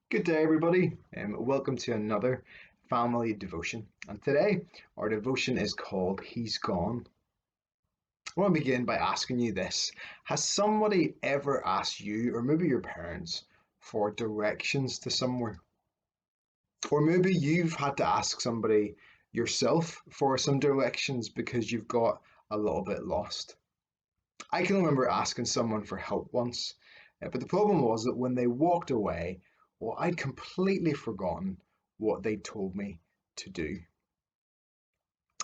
Good day, everybody, and welcome to another family devotion. And today, our devotion is called He's Gone. I want to begin by asking you this. Has somebody ever asked you, or maybe your parents, for directions to somewhere? Or maybe you've had to ask somebody yourself for some directions because you've got a little bit lost. I can remember asking someone for help once, but the problem was that when they walked away, well, I'd completely forgotten what they'd told me to do.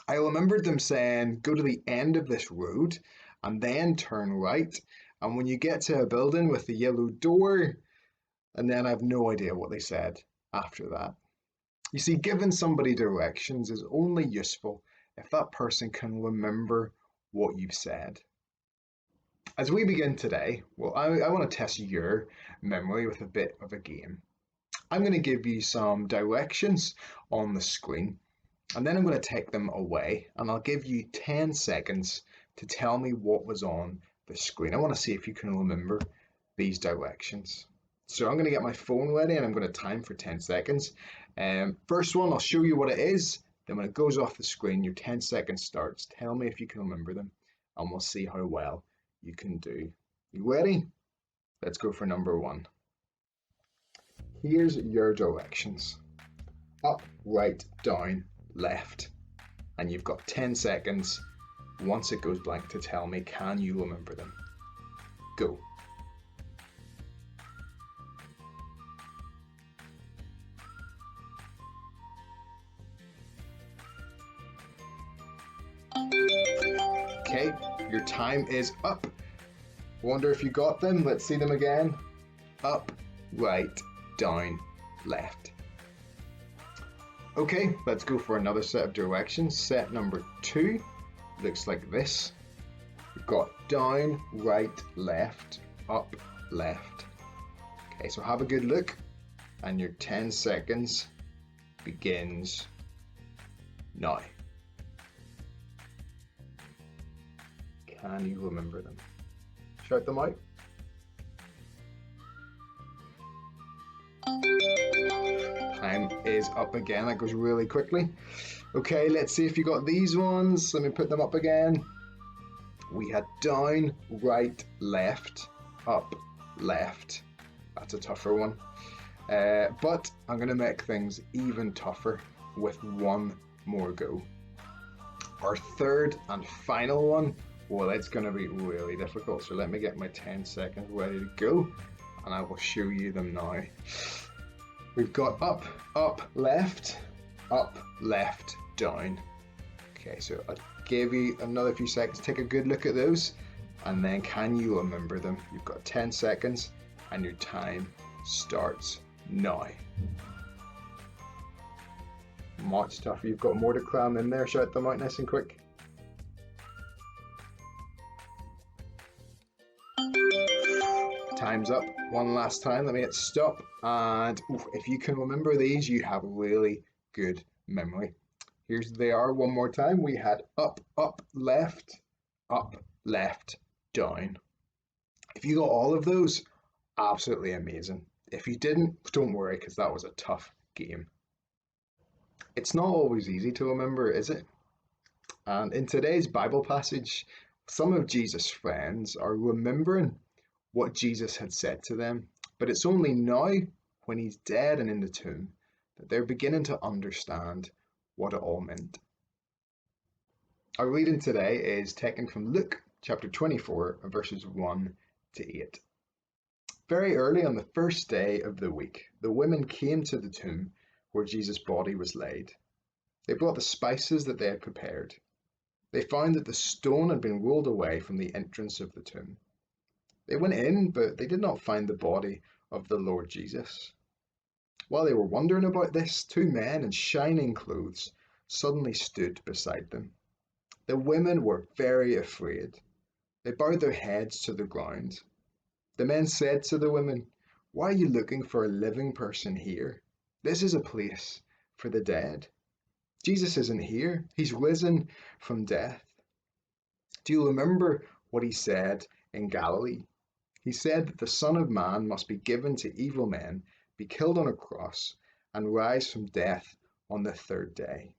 I remembered them saying, go to the end of this road and then turn right. And when you get to a building with the yellow door, and then I have no idea what they said after that. You see, giving somebody directions is only useful if that person can remember what you've said. As we begin today, well, I want to test your memory with a bit of a game. I'm going to give you some directions on the screen, and then I'm going to take them away, and I'll give you 10 seconds to tell me what was on the screen. I want to see if you can remember these directions. So I'm going to get my phone ready, and I'm going to time for 10 seconds. First one, I'll show you what it is. Then when it goes off the screen, your 10 seconds starts. Tell me if you can remember them, and we'll see how well you can do. You ready? Let's go for number one. Here's your directions. Up, right, down, left. And you've got 10 seconds once it goes blank to tell me, can you remember them? Go. Okay, your time is up. Wonder if you got them. Let's see them again. Up, right, down, left. Okay, let's go for another set of directions. Set number two looks like this. We've got down, right, left, up, left. Okay, so have a good look, and your 10 seconds begins now. Can you remember them? Shout them out. Time is up again. That goes really quickly. Okay, let's see if you got these ones. Let me put them up again. We had down, right, left, up, left. That's a tougher one. But I'm going to make things even tougher with one more go. Our third and final one, well, it's going to be really difficult. So let me get my 10 seconds ready to go, and I will show you them now. We've got up, up, left, down. Okay, so I'll give you another few seconds. Take a good look at those, and then can you remember them? You've got 10 seconds, and your time starts now. Much tougher. You've got more to cram in there. Shout them out nice and quick. Time's up. One last time. Let me hit stop. And if you can remember these, you have really good memory. Here's they are one more time. We had up, left, down. If you got all of those, absolutely amazing. If you didn't, don't worry, because that was a tough game. It's not always easy to remember, is it? And in today's Bible passage, some of Jesus' friends are remembering what Jesus had said to them, but it's only now, when he's dead and in the tomb, that they're beginning to understand what it all meant. Our reading today is taken from Luke chapter 24, verses 1 to 8. Very early on the first day of the week, the women came to the tomb where Jesus' body was laid. They brought the spices that they had prepared. They found that the stone had been rolled away from the entrance of the tomb. They went in, but they did not find the body of the Lord Jesus. While they were wondering about this, two men in shining clothes suddenly stood beside them. The women were very afraid. They bowed their heads to the ground. The men said to the women, "Why are you looking for a living person here? This is a place for the dead. Jesus isn't here. He's risen from death." Do you remember what he said in Galilee? He said that the Son of Man must be given to evil men be killed on a cross, and rise from death on the third day.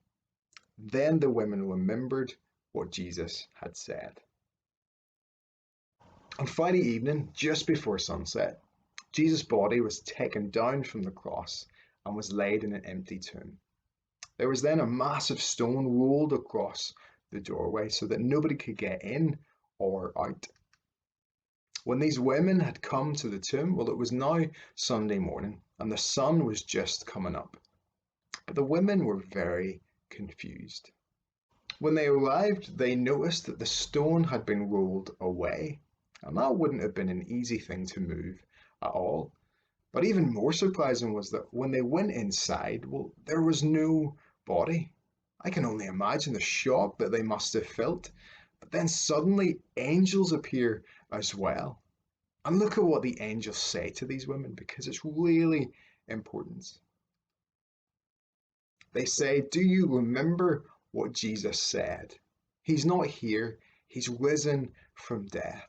Then the women remembered what Jesus had said. On Friday evening, just before sunset, Jesus' body was taken down from the cross and was laid in an empty tomb. There was then a massive stone rolled across the doorway so that nobody could get in or out. When these women had come to the tomb, well, it was now Sunday morning and the sun was just coming up. But the women were very confused. When they arrived, they noticed that the stone had been rolled away, and that wouldn't have been an easy thing to move at all. But even more surprising was that when they went inside, well, there was no body. I can only imagine the shock that they must have felt. But then suddenly angels appear as well. And look at what the angels say to these women because it's really important. They say, "Do you remember what Jesus said? He's not here, he's risen from death."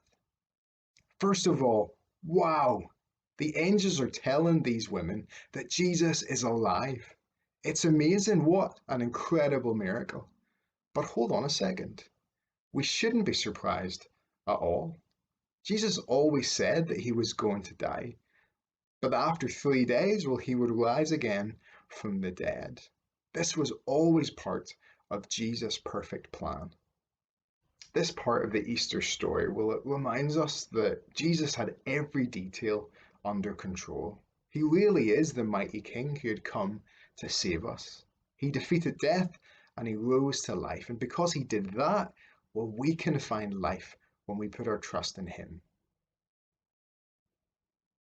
First of all, wow, the angels are telling these women that Jesus is alive. It's amazing. What an incredible miracle. But hold on a second. We shouldn't be surprised at all. Jesus always said that he was going to die, but after 3 days, well, he would rise again from the dead. This was always part of Jesus' perfect plan. This part of the Easter story, well, it reminds us that Jesus had every detail under control. He really is the mighty King who had come to save us. He defeated death and he rose to life. And because he did that, well, we can find life when we put our trust in him.